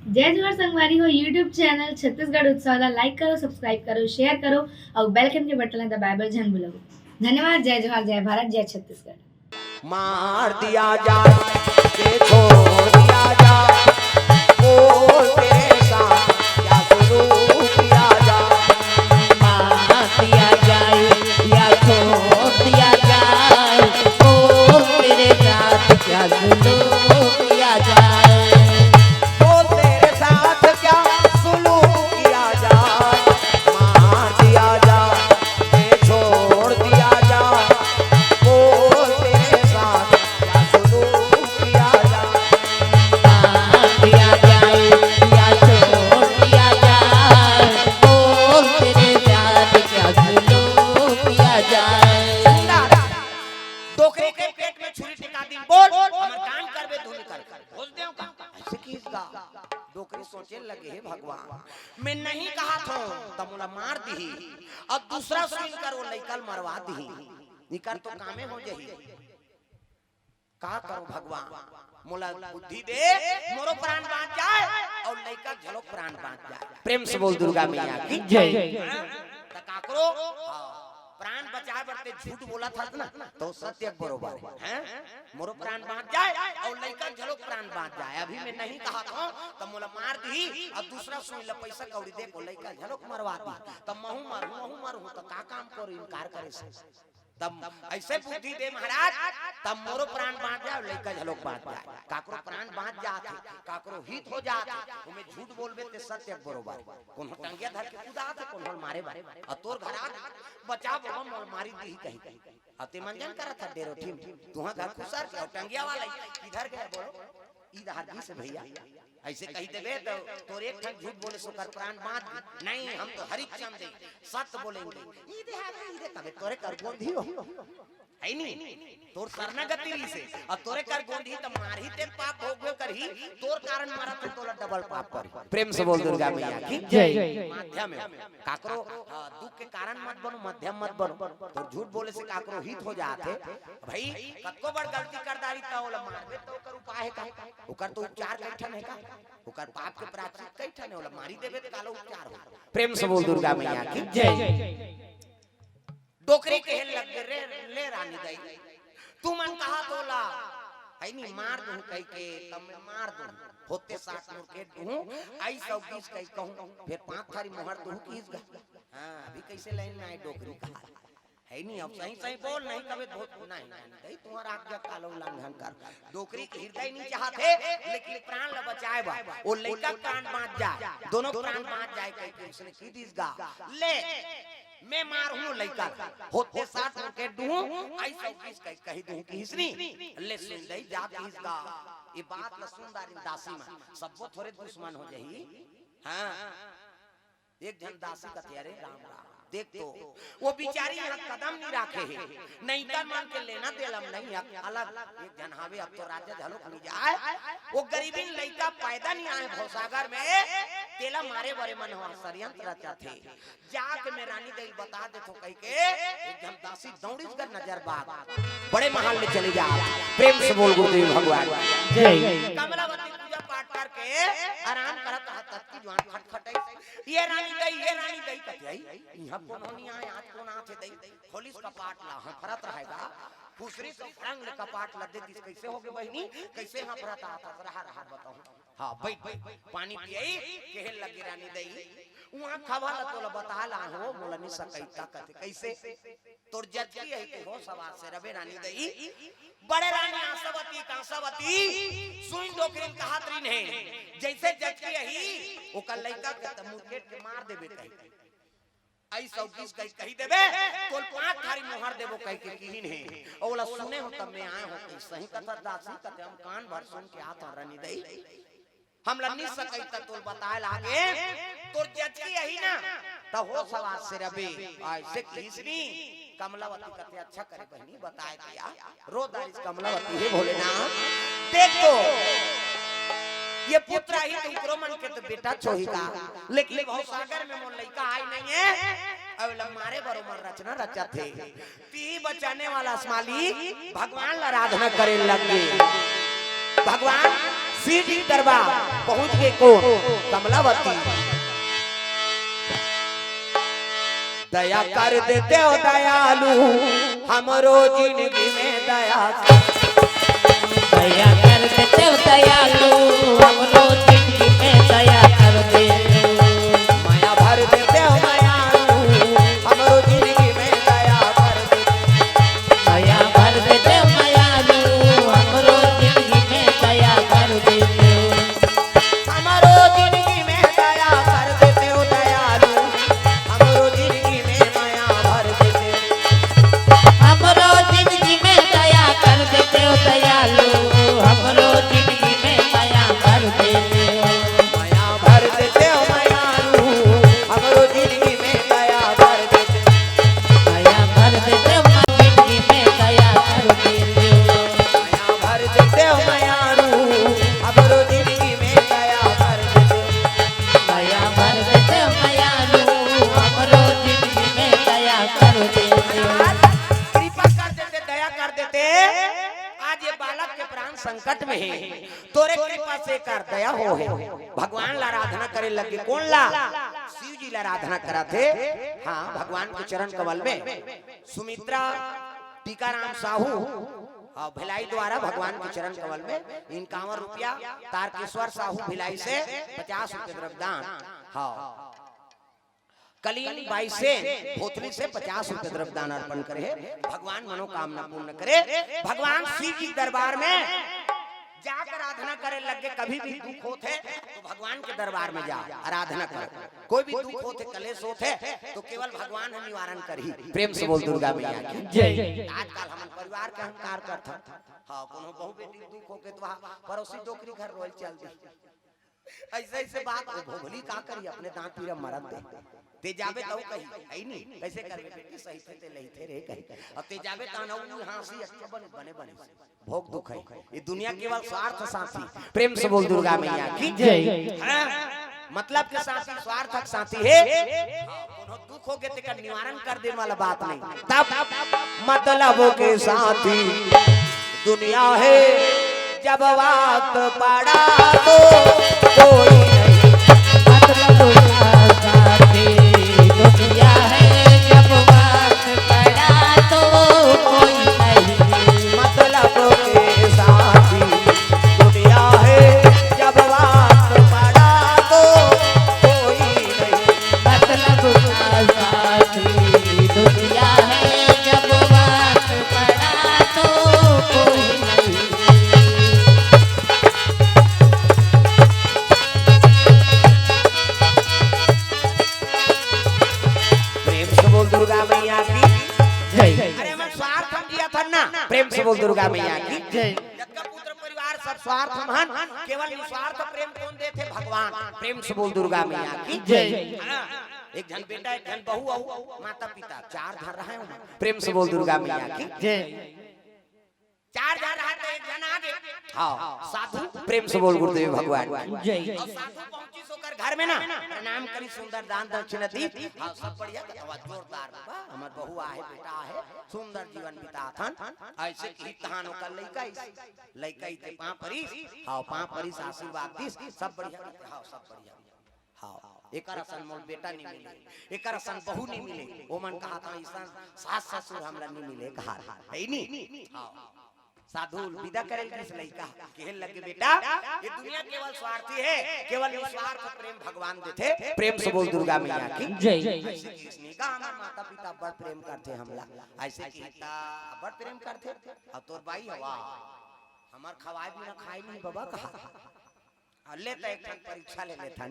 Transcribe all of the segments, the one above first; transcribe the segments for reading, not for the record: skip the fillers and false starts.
जय जोहर संगवारी हो यूट्यूब चैनल छत्तीसगढ़ उत्सव ला लाइक करो सब्सक्राइब करो शेयर करो और बेल आइकन के बटन ला दबाए बर झन भूलो। धन्यवाद। जय जोहर जय भारत जय छत्तीसगढ़। मार दिया जाए के छोड़ दिया जाए बोल तेरे साथ क्या शुरू किया जाए। मार दिया जाए या छोड़ दिया जाए बोल तेरे साथ क्या सुलूक किया जाए। बोल तेरे साथ क्या सुलूक किया जाए। मार दिया जाए के छोड़ दिया जाए बोल तेरे साथ क्या सुलूक किया जाए। मार दिया जाए या छोड़ दिया जाए बोल तेरे साथ क्या सुलूक किया जाए। डोकरे के पेट में छुरी टिका दी बोल हमर काम करबे धुन कर खोज देऊ का ऐसे किसका डोकरे सोचे लगे हे भगवान मैं नहीं कहा था तमुला मार दी और दूसरा सुन कर वो लइकल मरवा दी निकर तो कामे हो जही का करो भगवान मोला बुद्धि दे मोरो प्राण बाँच जाए और लइका झलोक प्राण बाँच जाए। प्रेम से बोल दुर्गा मैया की जय। त काकरो प्राण बचाए बरते झूठ बोला था ना तो सत्य बरोबर है मोरो प्राण बाँच जाए और लइका झलोक प्राण बाँच जाए। अभी मैं नहीं कहा था तब मोला मार दी और दूसरा सुन ले पैसा कौड़ी दे को लइका झलोक मरवा दी तब महू मारू तो का काम करो इनकार करे से तब ऐसे बुद्धि दे महाराज तब मोरो प्राण बाँच जाए लइका झलोक बाँच जाए। काकरो प्राण बाँच जाते काकरो हित हो जाते तुम्हें झूठ बोलबे ते सत्य बरोबर कोन टंगिया धर के कूदा थे कोन मारे बारे और तोर घरा बचा बाबा मोर मारी दी कहीं अते मंजन करा था डेरो टीम तुहा घर खुसर के टंगिया वाला इधर गया बोलो इधर जी से भैया ऐसे कही देबे तो तोर एक ठन झूठ बोले सो कर प्राण बाँच नहीं हम तो हरिचंद सत्य बोलेंगे ई दे कबे तोरे कर गोंधी हो है नहीं तोर शरणागति री से और तोरे कर गोंधी त मारही ते पाप भोगबे करही तोर कारण मारा तो तोला डबल पाप करी। प्रेम से बोल दुर्गा मैया की जय। माध्यम काकरो दुख के कारण मत बनो मध्यम मत बनो तो झूठ बोले से काकरो हित हो जाते भाई कतको बड़ गलती कर दारी त ओला मारबे तो ओकर उपाय है का ओकर तो उपचार कैठन है का ओकर पाप के प्रायश्चित कैठन है ओला मारी देबे त कालो उपचार हो। प्रेम से बोल दुर्गा मैया की जय। डोकरी के लग रे ले रानी दई तू मन कहा तोला है नहीं मार दूं कह के तब मैं मार दूं होते साथ मुड़ के दूं आई सब बीच कह कहूं फिर पांच थारी मोहर दूं किस हां अभी कैसे लाइन में आई डोकरी कहा है नहीं अब सही सही बोल नहीं कबे बहुत नहीं तुम्हारा आज्ञा कालो उल्लंघन कर डोकरी के हृदय नहीं चाहते लेकिन प्राण ल बचाए बा वो लइका प्राण बाँच जाए दोनों प्राण बाँच जाए कह के उसने की दिस गा ले मैं मार हूं लइका होते साथ के दूं ऐसा किस कही दूं कि हिसनी ले सुन ले जात इसका ये बात ल सुंदर दासी में सबो थोड़े दुश्मन हो जही हां एक जन दासी का त्यारे राम राम देख तो वो बिचारी यहाँ कदम नहीं राखे है नहीं कर मान के लेना देलम नहीं अलग एक जन हावे अब तो राजा झलोक नहीं जाए वो गरीबी लइका पैदा नहीं आए भवसागर में तेला मारे बरे मन हुआ षड्यंत्र रचा थे जाके मैं रानी देवी बता दे तो कह के एक जन दासी दौड़ीस कर नजर बाग बड़े महल में चले जा प्रेम से बोल गुरुदेव भगवान जय। कमलावती पूजा पाठ करके आराम करत हत की जवान खटखटाई ये रानी गई कहिए यहां कौन होनी आए आज कौन आथे दई खोलिस कपाट ला हम फरत रहेगा दूसरी से रंग कपाट ला दे दिस कैसे होगे बहनी कैसे हां फरत आता रहा बताऊं हां बैठ पानी पियई केहे लगी रानी दई वहां खवा ला तोला बता ला हो मोला नहीं सकैता कथे कैसे तोर जजकी है तू हो सवार से रबे रानी दई बड़े रानी आसवती कांसावती सुन डोकरीन कहातरीन है जैसे जजकी है ओकर लइका के मुकेट के मार देबे कहि आई सब किस कही देबे तोल पांच थारी मोहर देबो कह के किहिन है ओला सुने हो तब मैं आए हो सही कथा दासी कथे हम कान भर सुन के आता रानी दई हम लन्नी सकई त तोल बताए लागे तोर जजकी यही ना त हो सवार से रबे ऐसे किसनी कमलावती कथे अच्छा करे बहनी बताए दिया रो दारिस कमलावती हे भोलेनाथ देख तो ये पुत्र ही तुमको मन के तो बेटा छोहिका लेकिन बहुत सागर में मोर लइका आई नहीं है अब मारे बरोबर रचना रचा थे ती बचाने वाला स्माली भगवान ला आराधना करे लग गए भगवान सीधी दरबार पहुंच गए कौन? कमलावती। दया कर देते हो दयालु हमरो जिंदगी में दया दया कर देते हो दयालु हमरो जिंदगी में दया कर दे माया भर देते हो दयालु हमरो जिंदगी में दया कर दे दया भर देते हो दयालु हमरो जिंदगी में दया कर दे हमरो जिंदगी में दया कर देते हो दयालु हमरो जिंदगी में माया भर देते हमरो जिंदगी में दया कर देते हो दयालु हमरो जिंदगी में दया कर दे माया भर देते हो मायालु हमरो जिंदगी में दया कर देते दया भर देते हो जिंदगी में दया कर दे माया भर देते हो मायालु हमरो जिंदगी में दया कर देते दया भर देते हो दयालु हमरो जिंदगी में दया कर दे कृपा कर देते दया कर देते आज ये बालक के प्राण संकट में है तोरे कृपा से कर दया हो है भगवान ला आराधना करे लगे कौन ला शिव जी ला आराधना करा थे हाँ भगवान के चरण कमल में सुमित्रा टीकाराम साहू और भिलाई द्वारा भगवान के चरण कमल में 51 रुपया तारकेश्वर साहू भिलाई से 50 रुपये द्रव्यदान हाँ कलीन बाई से भोतली से 50 रुपये द्रव्यदान अर्पण करे भगवान मनोकामना पूर्ण करे भगवान शिव जी दरबार में जाकर आराधना करे लगे कभी भी दुख होते तो भगवान के दरबार में जा आराधना करो कोई भी दुख होते कलेश होते तो केवल भगवान हम निवारण करी प्रेम से बोल दुर्गा मैया की जय आजकल हम परिवार के अहंकार करता हाँ कोनो बहु बेटी दुख होके तो पड़ोसी डोकरी घर रोल चल दी ऐसे ऐसे बात भोगली का करी अपने दांत पीरा मरद दे ते जाबे तो कही है नहीं कैसे करबे बेटी सही थे ते लही थे रे कही अब ते जाबे तानौ हांसी अच्छा बने बने बने भोग दुख है ये दुनिया केवल स्वार्थ साथी प्रेम से बोल दुर्गा मैया की जय मतलब के साथी स्वार्थक साथी है कोनो दुख हो के तेकर निवारण कर दे वाला बात नहीं तब मतलब के साथी दुनिया है जब बात पड़ा तो कोई नहीं मतलब साथी दुनिया है जब बात पड़ा तो कोई नहीं मतलब के साथी दुनिया है जब बात पड़ा तो कोई नहीं मतलब साथी दुनिया है जब बात पड़ा तो कोई नहीं प्रेम से बोल दुर्गा मैया की जय अरे मैं स्वार्थ हम दिया था ना प्रेम से बोल दुर्गा मैया की जय जगत पुत्र परिवार सब स्वार्थ महान केवल निस्वार्थ प्रेम कौन देते भगवान प्रेम से बोल दुर्गा मैया की जय हाँ, एक जन बेटा एक जन बहू और माता पिता 4 धर रहे हैं प्रेम से बोल दुर्गा मैया की जय 4 धर रहा तो एक जन आगे हाँ साधु प्रेम से बोल गुरुदेव भगवान की जय और साधु पहुंची सोकर घर में ना प्रणाम करी सुंदर दान दक्षिणा दी और सब बढ़िया आवाज जोरदार बाबा हमर बहू आहे बेटा आहे सुंदर जीवन बिताथन ऐसे की तहानो कर लइका इते पां परी हां पां परी आशीर्वाद दी सब बढ़िया हां सब बढ़िया हां एकर असन मोल बेटा नहीं मिले एकर असन बहू नहीं मिले ओ मन कहा था ऐसा सास ससुर हमरा नहीं मिले कहा है नहीं हां साधु विदा करेल किस लइका कहल लगे बेटा ये दुनिया केवल स्वार्थी है केवल निस्वार्थ प्रेम भगवान देते प्रेम से बोल दुर्गा मैया की जय ऐसे किसने कहा हमार माता पिता बड़ प्रेम करते हमला ऐसे कीता बड़ प्रेम करते अब तोर भाई हवा हमार खवाए भी ना खाए नहीं बाबा कहा लेता एक परीक्षा ले लेता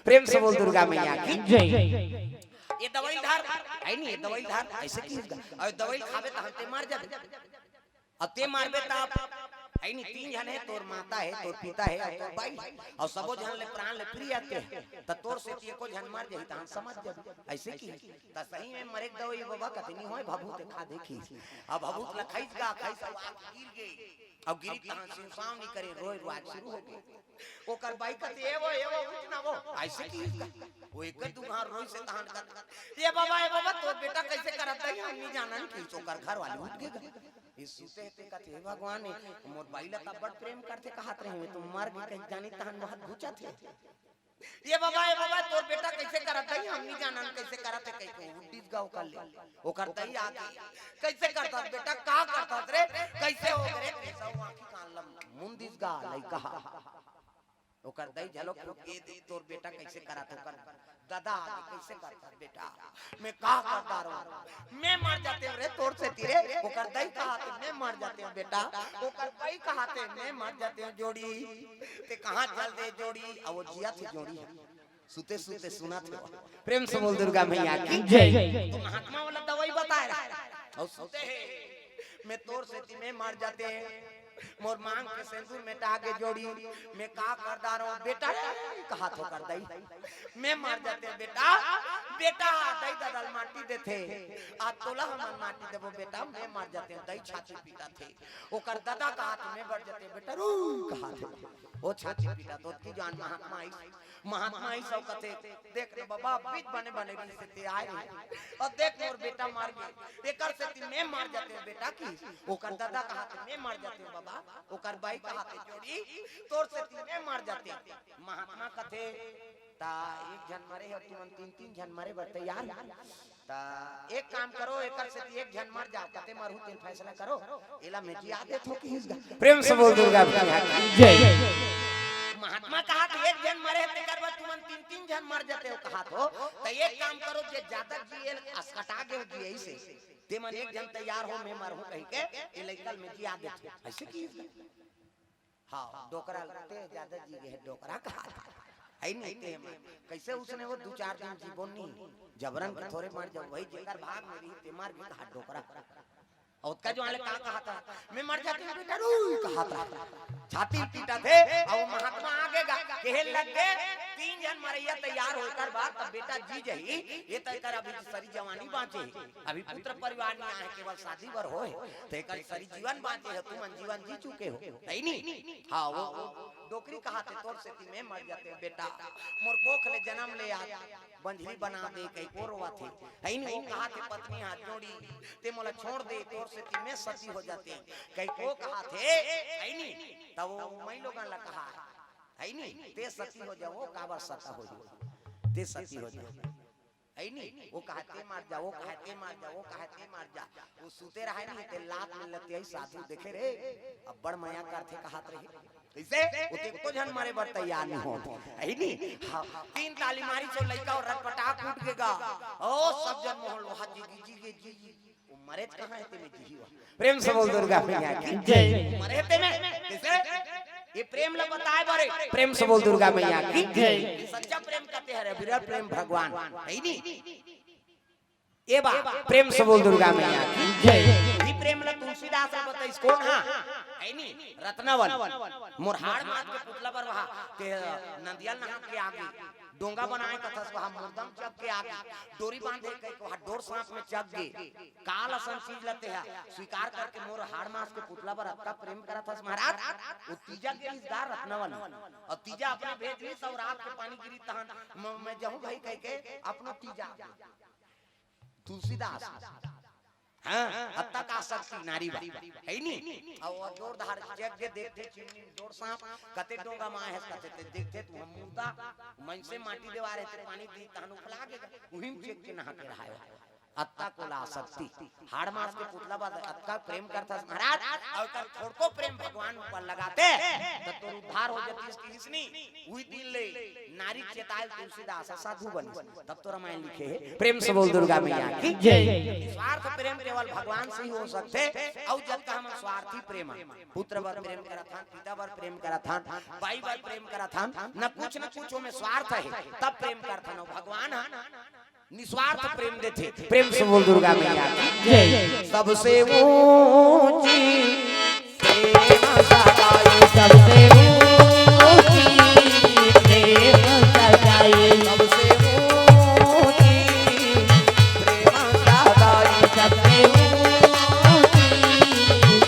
प्रेम से बोल दुर्गा मैया की जय ये दवाई धार है नहीं ये दवाई धार ऐसे की और दवाई खावे तो हमते मार जाबे अते मारबे त आई नहीं 3 जन है तोर माता है तोर पिता है और तोर भाई और सबो जन ले प्राण ले प्रिय आते त तोर से एको जन मार जाई त हम समझ जाबे ऐसे की त सही में मरे दो ये बाबा कतनी होय भभूत खा देखी अब भभूत ल खाइस का खाइस आग गिर गई अब गिरी तहां सिंसाव नहीं करे रोय रोज शुरू हो गई ओकर भाई कते एवो उठ ना वो ऐसे की वो एक दुहार रोय से तहां कर ये बाबा तोर बेटा कैसे करत है हम नहीं जानन की ओकर घर वाले उठ गए इस सूते ते कथे भगवान मोर बाईला का बड़ प्रेम करते कहत रहे तुम मर के कहीं जानी तहन बहुत घुचा थे ये बाबा तोर बेटा कैसे करत है हम नहीं जानन कैसे करत है कहीं उड्डीस गांव कर ले वो करता ही आगे कैसे करता बेटा का करता रे कैसे हो रे कैसा आंखी कान लम मुंदिस गा लई कहा ओकर दई झलक के दे तोर बेटा कैसे करत ओकर दादा कैसे करता बेटा मैं का करता रो मैं मर जाते रे तोर से तीरे ओकर दई कहा ते मैं मर जाते हूं बेटा ओकर भाई कहा ते मैं मर जाते हूं जोड़ी ते कहां चल दे जोड़ी अब वो जिया थी जोड़ी सुते सुते सुना थे प्रेम से बोल दुर्गा मैया की जय तुम महात्मा वाला दवाई बता रहा और सुते है मैं तोर से ती मैं मर जाते हैं मोर मांग के सिंदूर में टाके जोड़ी मैं का करदा रहो बेटा कहा तो कर दई मैं मर जाते बेटा बेटा दई ददल माटी देथे आ तोला हम माटी देबो बेटा मैं मर जाते दई छाती पीटा थे ओकर दादा कहा तो मैं बढ़ जाते बेटा रू कहा थे ओ छाती पीटा तो की जान महात्मा ही सब कथे देख रे बाबा बीच बने बने से ते आए और देख मोर बेटा मर गए एकर से ती मैं मर जाते बेटा की ओकर दादा कहा तो मैं मर जाते बाबा ओकर भाई कहा ते जोड़ी तोर से ती मैं मर जाते महात्मा कथे ता एक जन मरे है तुम तीन जन मरे बरते यार ता एक काम करो एकर से ती एक जन मर जा कते मरहु तीन फैसला करो एला में जी आदे थो की प्रेम से बोल दुर्गा जय महात्मा कहा कि एक जन मरे ते करबा तुम तीन जन मर जाते हो कहा तो एक काम करो जे ज्यादा जी अस्कटा के जी ऐसे ते मन एक जन तैयार हो मैं मरहूं कह के ए लइकल में जी आगे ऐसे की हां डोकरा ते ज्यादा जी है डोकरा कहा है नहीं ते कैसे उसने वो 2-4 दिन जीवन नहीं जबरन के थोड़े मर जाओ वही जेकर भाग मेरी ते मार के कहा डोकरा और उसका जो वाले का कहा था मैं मर जाती हूं बेटा रू कहा था छाती पीटा थे और महात्मा आगे कहे लग गए 3 जन मरैया तैयार होकर बाद तब बेटा जी जही ये तय कर अभी सारी जवानी बांचे अभी पुत्र परिवार में आए केवल शादी बर होए तो एक सारी जीवन बांचे है तुम जीवन जी चुके हो नहीं हां वो डोकरी कहा थे तोर से ती मैं मर जाते बेटा मोर कोख ले जन्म ले आ बंझली बना दे कई कोरवा थे है नहीं वो कहा थे पत्नी हाथ जोड़ी ते मोला छोड़ दे तोर से ती मैं सती हो जाते कई को कहा थे है नहीं तब वो मैं लोगन ला कहा है नहीं ते सती हो जाओ काबर सता हो जाओ ते सती हो जाओ है नहीं वो कहते मार जा वो कहते मार जा वो कहते मार जा वो सूते रहे नहीं ते लात में लते ही साधु देखे रे अब बड़ माया करथे कहत रहे कैसे उते को जन मारे बर तैयार नहीं हो है नहीं हां 3 ताली मारी सो लइका और रटपटा कूट के गा ओ सब जन मोहल वहां जी वो मरे कहां है ते में जी प्रेम से बोल दुर्गा मैया की जय मरे ते में कैसे ये प्रेम ल बताए बारे प्रेम से बोल दुर्गा मैया की जय सच्चा प्रेम कहते हैं विरल प्रेम भगवान है नहीं ए बा प्रेम से बोल दुर्गा मैया की जय ये प्रेम ल तुलसीदास बताइस कौन हां है नहीं रत्नवन मुरहाड़ मात के पुतला पर वहां के नंदियल नहा के आगे डोंगा बनाए कथस वहां मुर्दम चक के आगे डोरी बांधे कई को डोर सांप में चक गए काल असन चीज लेते हैं स्वीकार करके मोर हाड़ मास के पुतला पर अक्का प्रेम करत हस महाराज वो तीजा के रिश्तेदार रत्नवन और तीजा अपने भेज ली सब रात के पानी गिरी तहन मैं जाऊं भाई कह के अपना तीजा तुलसीदास हां अत्ता का शक्ति नारी बा है नहीं और जोर धार जग के देखते चिमनी जोर सांप कते डोंगा मां है कते देखते तू मुर्दा मन से माटी देवा रहे ते पानी दी तहनु फला के उहिम चेक के नहा के रहा है अत्ता को ला शक्ति हाड़ मास के पुतला बाद अत्ता प्रेम करता महाराज और कर छोड़ को प्रेम भगवान ऊपर लगाते तो तोर उद्धार हो जाती इसकी इसनी वही दिन ले नारी चेतायल तुलसीदास साधु बनी तब तो रामायण लिखे है प्रेम से बोल दुर्गा मैया की जय स्वार्थ प्रेम केवल भगवान से ही हो सकते और जब का हम स्वार्थी प्रेम पुत्र वर प्रेम करा था पिता वर प्रेम करा था भाई वर प्रेम करा था न कुछ में स्वार्थ है तब प्रेम करता न भगवान निस्वार्थ प्रेम देते प्रेम से बोल दुर्गा मैया की जय सबसे ऊंची प्रेम सगाई सबसे ऊंची प्रेम सगाई सबसे ऊंची प्रेम सगाई सबसे ऊंची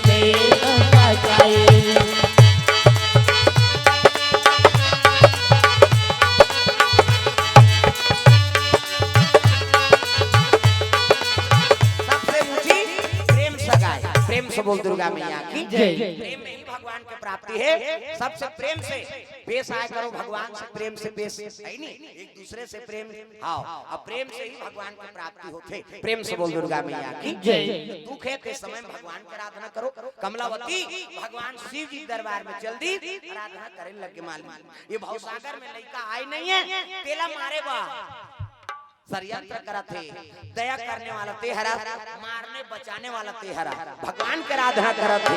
प्रेम सगाई सबसे ऊंची प्रेम सगाई प्रेम से बोल प्रेम में ही भगवान की प्राप्ति है। सबसे प्रेम से पेश आया करो, भगवान से प्रेम से पेश है नहीं, एक दूसरे से प्रेम। हाँ, अब प्रेम से ही भगवान की प्राप्ति होते। प्रेम से बोल दुर्गा मैया की जय। दुख है के समय भगवान की आराधना करो। कमलावती भगवान शिव जी दरबार में चल दी, आराधना करे लगे। मालूम ये भवसागर में लड़का आए नहीं है, तेला मारे बा षड्यंत्र करा थे। दया करने वाला तेहरा, मारने बचाने वाला तेहरा। भगवान की आराधना करा थे।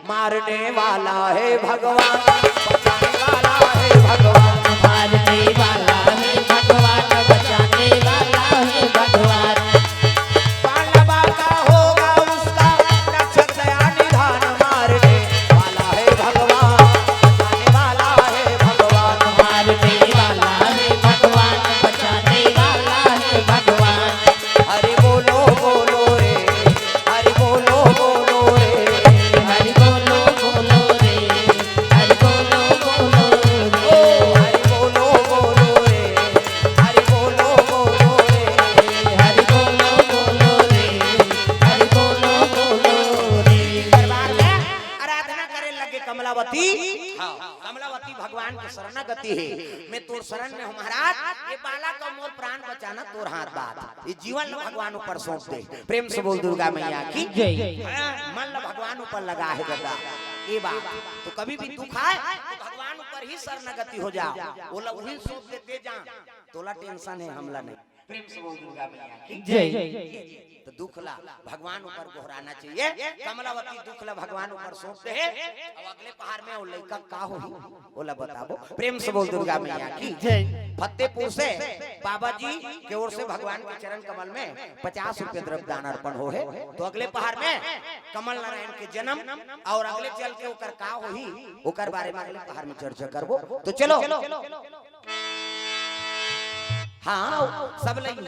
मारने वाला है भगवान, बचाने वाला है भगवान। मारने वाला है भगवान, बचाने वाला है भगवान। पांडवा का होगा उसका रक्षक दया निधान। मारने वाला है भगवान, बचाने वाला है भगवान। मारने वाला है भगवान, बचाने वाला है भगवान। हरि बोलो बोलो रे, हरि बोलो बोलो रे, हरि बोलो बोलो रे, हरि बोलो बोलो रे, हरि बोलो बोलो रे, हरि बोलो बोलो रे। हरि बोलो बोलो रे, हरि बोलो बोलो रे। दरबार में आराधना करे लगे कमलावती। हाँ, कमलावती भगवान की शरणागति है। मैं तोर शरण में हूँ महाराज, ये बाला का मोर प्राण बचाना तोर हाथ बात। ये जीवन ला भगवान ऊपर सौंप दे। प्रेम से बोल दुर्गा मैया की जय। मन ला भगवान ऊपर लगा है गदा। ये बात तो कभी भी दुख आए तो भगवान ऊपर ही शरणागति हो जा, बोला वही सौंप देते जा, तोला टेंशन है, हमला नहीं। प्रेम से बोल दुर्गा मैया की जय। तो दुख ला भगवान ऊपर गोहराना चाहिए। कमलावती दुख ला भगवान ऊपर सौंपते हैं। अब अगले पहाड़ में वो लड़का का हो, बोला बताबो। प्रेम से बोल दुर्गा मैया की जय। फतेहपुर से बाबा जी की ओर से भगवान के चरण कमल में 50 रुपये द्रव्य दान अर्पण हो है। तो अगले पहाड़ में कमल नारायण के जन्म और अगले चल के ओकर का होही ओकर बारे में अगले पहाड़ में चर्चा करबो। तो चलो हाँ, सब लगी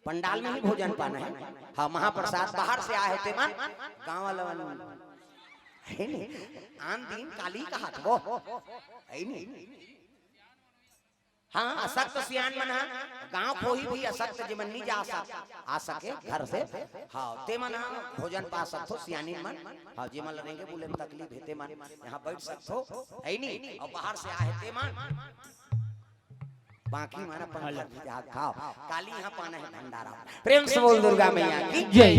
पंडाल में ही भोजन पाना है। हाँ, महाप्रसाद बाहर से आए होते मन गाँव वाला है नहीं, आन दिन काली का हाथ वो है नहीं। हाँ, असक्त सियान मन गाँव कोई भी असक्त जीवन नहीं जा आ सके घर से। हाँ, ते मन भोजन पा सकते सियानी मन। हाँ, जी मन लड़ेंगे बोले तकलीफ है ते मन यहाँ बैठ सकते है नहीं। और बाहर से आए ते मन बाकी माना पंखा खाओ, काली यहाँ पाना है भंडारा। प्रेम से बोल दुर्गा मैया की जय।